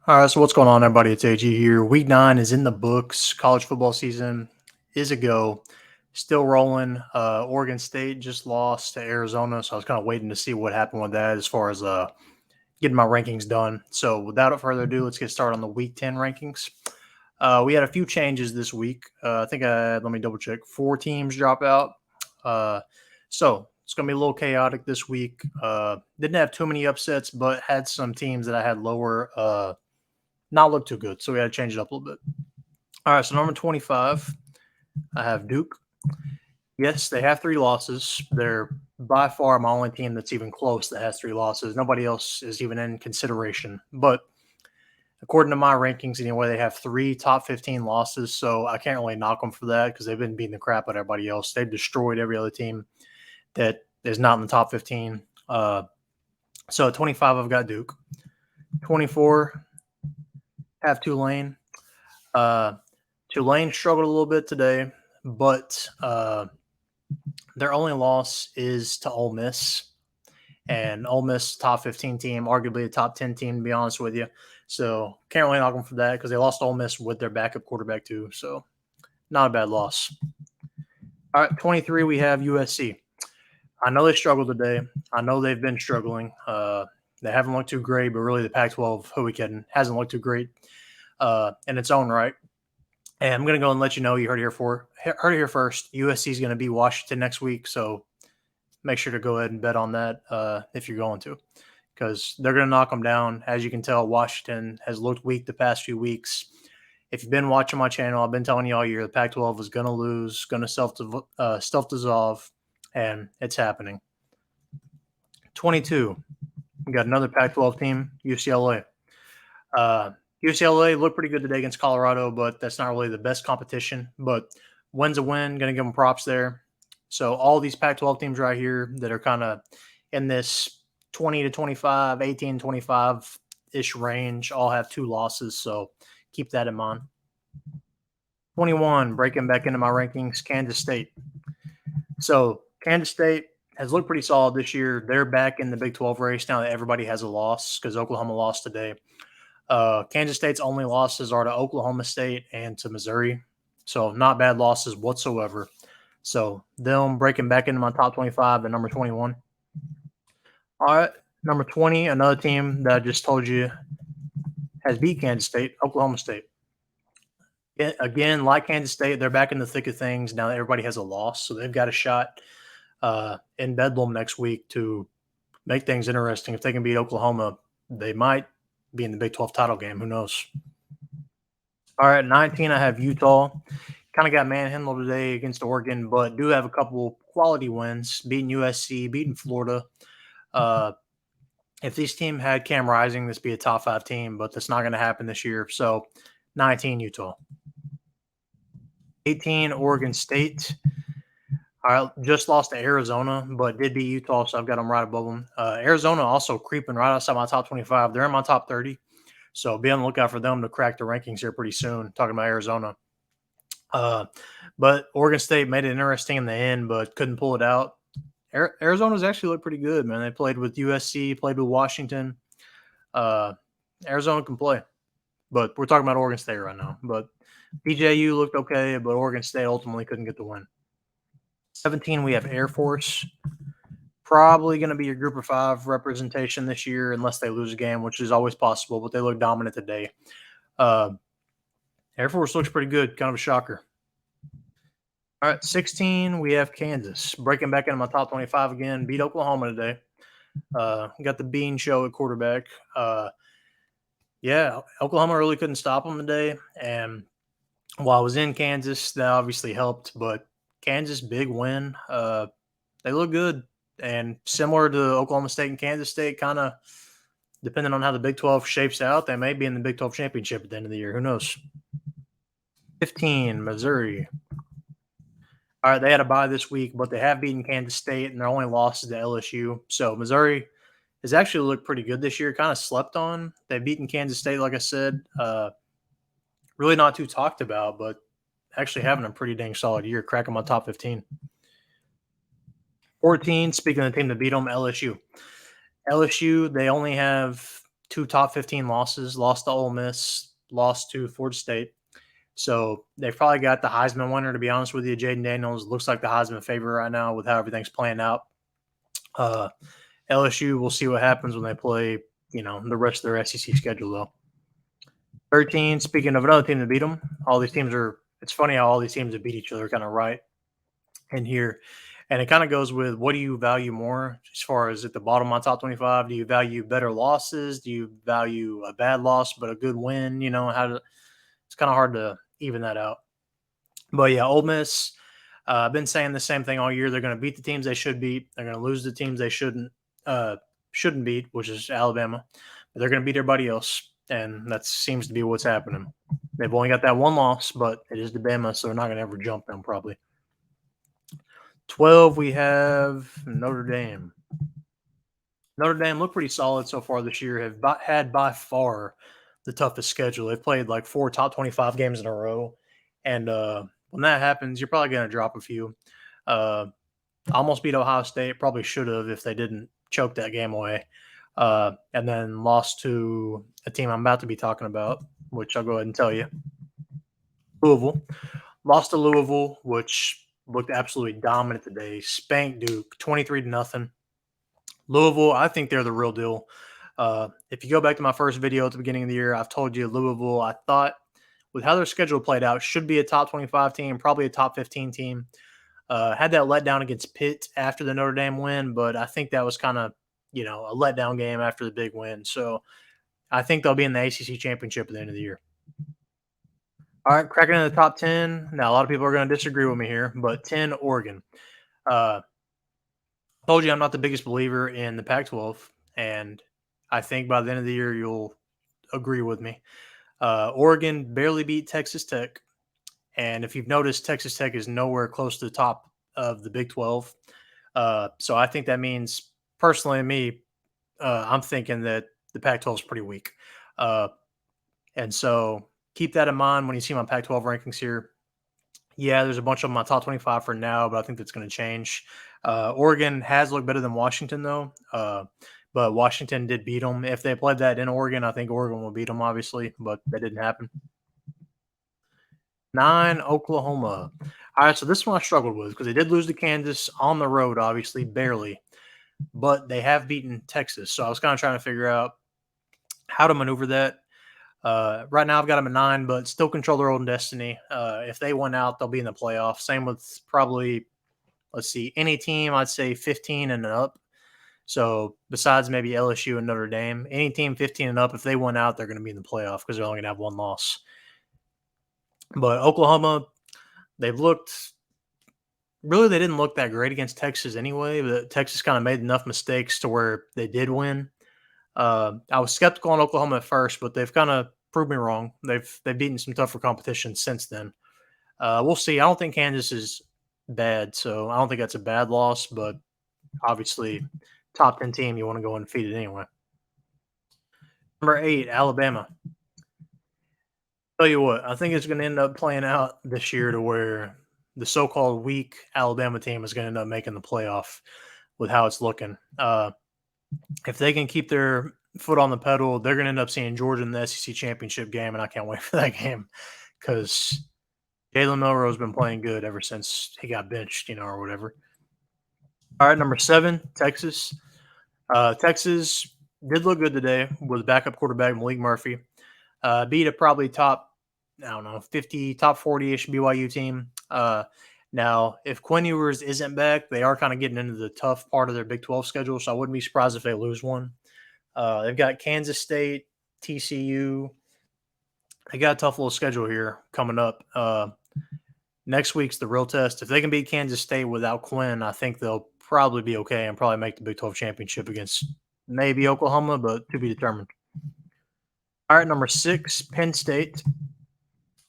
All right, so what's going on, everybody? It's AG here. Week 9 is in the books. College football season is a go. Still rolling. Oregon State just lost to Arizona, so I was kind of waiting to see what happened with that as far as getting my rankings done. So without further ado, let's get started on the Week 10 rankings. We had a few changes this week. I think let me double check. 4 teams drop out. So it's going to be a little chaotic this week. Didn't have too many upsets, but had some teams that I had lower not look too good, so we had to change it up a little bit. All right, so number 25, I have Duke. Yes, they have 3 losses. They're by far my only team that's even close that has 3 losses. Nobody else is even in consideration. But according to my rankings, anyway, they have 3 top 15 losses, so I can't really knock them for that because they've been beating the crap out of everybody else. They've destroyed every other team that is not in the top 15. So at 25, I've got Duke. 24, have Tulane. Tulane struggled a little bit today, but their only loss is to Ole Miss. And Ole Miss, top 15 team, arguably a top 10 team, to be honest with you. So can't really knock them for that because they lost to Ole Miss with their backup quarterback too. So not a bad loss. All right, 23, we have USC. I know they struggled today. I know they've been struggling. They haven't looked too great, but really the Pac-12, who we kidding, hasn't looked too great in its own right. And I'm going to go and let you know, you heard it here first. USC is going to beat Washington next week, so make sure to go ahead and bet on that if you're going to, because they're going to knock them down. As you can tell, Washington has looked weak the past few weeks. If you've been watching my channel, I've been telling you all year the Pac-12 is going to lose, going to self-dissolve, and it's happening. 22, we got another Pac-12 team, UCLA. UCLA looked pretty good today against Colorado, but that's not really the best competition. But win's a win. Going to give them props there. So all these Pac-12 teams right here that are kind of in this 20 to 25, 18 to 25-ish range all have 2 losses. So keep that in mind. 21, breaking back into my rankings, Kansas State. So Kansas State has looked pretty solid this year. They're back in the Big 12 race now that everybody has a loss because Oklahoma lost today. Kansas State's only losses are to Oklahoma State and to Missouri. So not bad losses whatsoever. So them breaking back into my top 25 and number 21. All right, number 20, another team that I just told you has beat Kansas State, Oklahoma State. Again, like Kansas State, they're back in the thick of things now that everybody has a loss. So they've got a shot in Bedlam next week to make things interesting. If they can beat Oklahoma, they might be in the Big 12 title game. Who knows? All right, 19, I have Utah. Kind of got manhandled today against Oregon, but do have a couple quality wins, beating USC, beating Florida. If this team had Cam Rising, this would be a top 5 team, but that's not going to happen this year. So 19, Utah. 18, Oregon State. I just lost to Arizona, but did beat Utah, so I've got them right above them. Arizona also creeping right outside my top 25. They're in my top 30, so be on the lookout for them to crack the rankings here pretty soon, talking about Arizona. But Oregon State made it interesting in the end, but couldn't pull it out. Arizona's actually looked pretty good, man. They played with USC, played with Washington. Arizona can play, but we're talking about Oregon State right now. But BJU looked okay, but Oregon State ultimately couldn't get the win. 17, we have Air Force. Probably going to be your group of 5 representation this year unless they lose a game, which is always possible, but they look dominant today. Air Force looks pretty good, kind of a shocker. All right, 16, we have Kansas. Breaking back into my top 25 again. Beat Oklahoma today. Got the Bean show at quarterback. Yeah, Oklahoma really couldn't stop them today. And while I was in Kansas, that obviously helped. But Kansas, big win. They look good. And similar to Oklahoma State and Kansas State, kind of depending on how the Big 12 shapes out, they may be in the Big 12 championship at the end of the year. Who knows? 15, Missouri. All right, they had a bye this week, but they have beaten Kansas State, and their only loss is to LSU. So Missouri has actually looked pretty good this year, kind of slept on. They've beaten Kansas State, like I said. Really not too talked about, but actually having a pretty dang solid year, cracking my top 15. 14, speaking of the team that beat them, LSU. LSU, they only have 2 top 15 losses, lost to Ole Miss, lost to Florida State. So they've probably got the Heisman winner, to be honest with you. Jayden Daniels looks like the Heisman favorite right now with how everything's playing out. LSU, we'll see what happens when they play, the rest of their SEC schedule, though. 13, speaking of another team that beat them, it's funny how all these teams that beat each other kind of right in here. And it kind of goes with, what do you value more as far as at the bottom of my top 25? Do you value better losses? Do you value a bad loss but a good win? It's kind of hard to even that out. But yeah, Ole Miss, I've been saying the same thing all year. They're going to beat the teams they should beat. They're going to lose the teams they shouldn't beat, which is Alabama. But they're going to beat everybody else, and that seems to be what's happening. They've only got that one loss, but it is to Bama, so they're not going to ever jump them probably. 12, we have Notre Dame. Notre Dame looked pretty solid so far this year, have had by far the toughest schedule. They've played like 4 top 25 games in a row, and when that happens, you're probably going to drop a few. Almost beat Ohio State, probably should have if they didn't choke that game away, and then lost to a team I'm about to be talking about, which I'll go ahead and tell you. Louisville. Lost to Louisville, which looked absolutely dominant today. Spanked Duke 23-0. Louisville, I think they're the real deal. If you go back to my first video at the beginning of the year, I've told you Louisville, I thought with how their schedule played out, should be a top 25 team, probably a top 15 team. Had that letdown against Pitt after the Notre Dame win, but I think that was kind of, a letdown game after the big win. So I think they'll be in the ACC championship at the end of the year. All right, cracking in the top 10. Now, a lot of people are going to disagree with me here, but 10, Oregon. Told you I'm not the biggest believer in the Pac-12, and I think by the end of the year you'll agree with me. Oregon barely beat Texas Tech, and if you've noticed, Texas Tech is nowhere close to the top of the Big 12. So I think that means, personally, I'm thinking that the Pac-12 is pretty weak. And so keep that in mind when you see my Pac-12 rankings here. Yeah, there's a bunch of them on my top 25 for now, but I think that's going to change. Oregon has looked better than Washington, though. But Washington did beat them. If they played that in Oregon, I think Oregon will beat them, obviously, but that didn't happen. 9, Oklahoma. All right, so this one I struggled with because they did lose to Kansas on the road, obviously, barely. But they have beaten Texas. So I was kind of trying to figure out how to maneuver that. Right now I've got them at 9, but still control their own destiny. If they win out, they'll be in the playoff. Same with probably, any team, I'd say 15 and up. So besides maybe LSU and Notre Dame, any team 15 and up, if they win out, they're going to be in the playoff because they're only going to have one loss. But Oklahoma, they didn't look that great against Texas anyway, but Texas kind of made enough mistakes to where they did win. I was skeptical on Oklahoma at first, but they've kind of proved me wrong. They've beaten some tougher competition since then. We'll see. I don't think Kansas is bad, so I don't think that's a bad loss, but obviously top 10 team, you want to go undefeated anyway. Number 8, Alabama. Tell you what, I think it's going to end up playing out this year to where the so-called weak Alabama team is going to end up making the playoff with how it's looking. If they can keep their foot on the pedal, they're going to end up seeing Georgia in the SEC championship game, and I can't wait for that game because Jalen Milroe has been playing good ever since he got benched, or whatever. All right, number 7, Texas. Texas did look good today with backup quarterback Malik Murphy. Beat a probably top 50, top 40-ish BYU team. Now, if Quinn Ewers isn't back, they are kind of getting into the tough part of their Big 12 schedule, so I wouldn't be surprised if they lose one. They've got Kansas State, TCU. They got a tough little schedule here coming up. Next week's the real test. If they can beat Kansas State without Quinn, I think they'll probably be okay and probably make the Big 12 championship against maybe Oklahoma, but to be determined. All right, number 6, Penn State.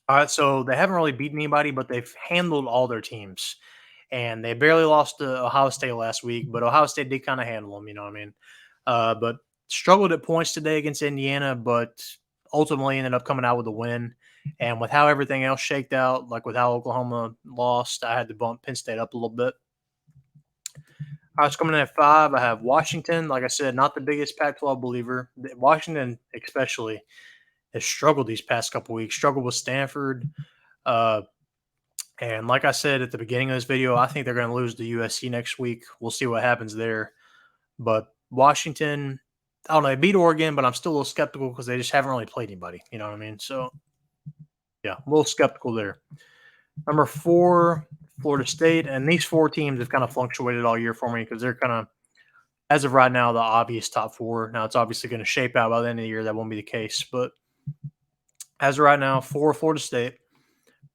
All right, so they haven't really beaten anybody, but they've handled all their teams. And they barely lost to Ohio State last week, but Ohio State did kind of handle them, you know what I mean? But struggled at points today against Indiana, but ultimately ended up coming out with a win. And with how everything else shaked out, like with how Oklahoma lost, I had to bump Penn State up a little bit. All right, coming in at 5, I have Washington. Like I said, not the biggest Pac-12 believer. Washington, especially, has struggled these past couple weeks. Struggled with Stanford, uh, and like I said at the beginning of this video, I think they're going to lose to USC next week. We'll see what happens there. But Washington, I don't know. They beat Oregon, but I'm still a little skeptical because they just haven't really played anybody. You know what I mean? So, yeah, a little skeptical there. Number 4, Florida State. And these 4 teams have kind of fluctuated all year for me because they're kind of, as of right now, the obvious top 4. Now, it's obviously going to shape out by the end of the year. That won't be the case. But as of right now, 4, Florida State.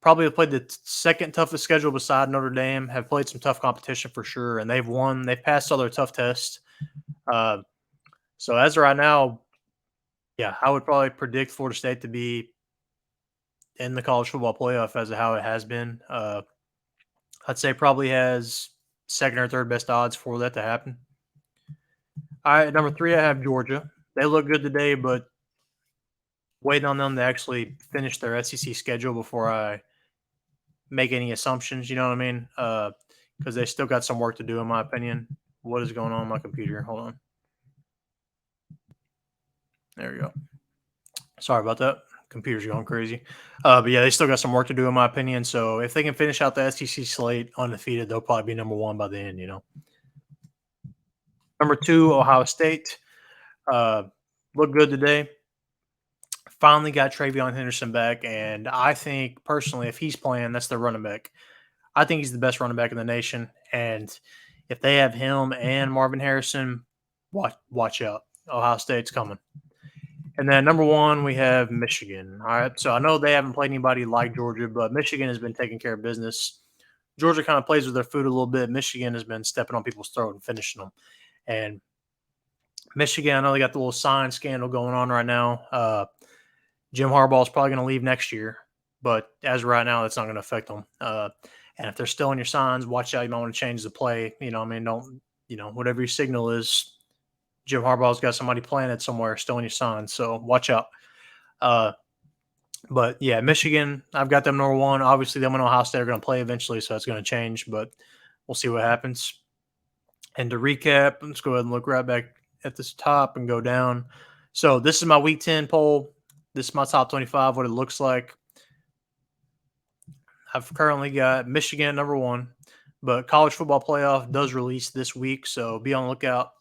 Probably have played the second toughest schedule beside Notre Dame, have played some tough competition for sure, and they've won. They've passed all their tough tests. So as of right now, yeah, I would probably predict Florida State to be in the college football playoff as of how it has been. I'd say probably has second or third best odds for that to happen. All right, number 3, I have Georgia. They look good today, but waiting on them to actually finish their SEC schedule before I make any assumptions. You know what I mean? Because they still got some work to do, in my opinion. What is going on my computer? Hold on. There we go. Sorry about that. Computer's going crazy. But yeah, they still got some work to do, in my opinion. So if they can finish out the SEC slate undefeated, they'll probably be number 1 by the end, you know. Number 2, Ohio State. Look good today. Finally got Travion Henderson back, and I think personally, if he's playing, that's their running back. I think he's the best running back in the nation, and if they have him and Marvin Harrison, watch out. Ohio State's coming. And then number 1, we have Michigan. All right, so I know they haven't played anybody like Georgia, but Michigan has been taking care of business. Georgia kind of plays with their food a little bit. Michigan has been stepping on people's throat and finishing them. And Michigan, I know they got the little sign scandal going on right now. Jim Harbaugh is probably going to leave next year, but as of right now, that's not going to affect them. And if they're still in your signs, watch out. You might want to change the play. You know, I mean, don't, whatever your signal is, Jim Harbaugh's got somebody playing it somewhere still in your signs. So watch out. But yeah, Michigan, I've got them number 1. Obviously, them and Ohio State are going to play eventually, so that's going to change, but we'll see what happens. And to recap, let's go ahead and look right back at this top and go down. So this is my Week 10 poll. This is my top 25, what it looks like. I've currently got Michigan at number 1, but college football playoff does release this week, so be on the lookout.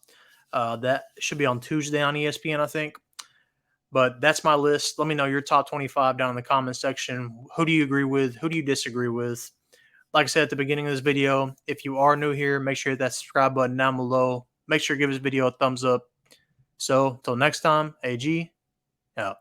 That should be on Tuesday on ESPN, I think. But that's my list. Let me know your top 25 down in the comment section. Who do you agree with? Who do you disagree with? Like I said at the beginning of this video, if you are new here, make sure you hit that subscribe button down below. Make sure you give this video a thumbs up. So, until next time, AG, out.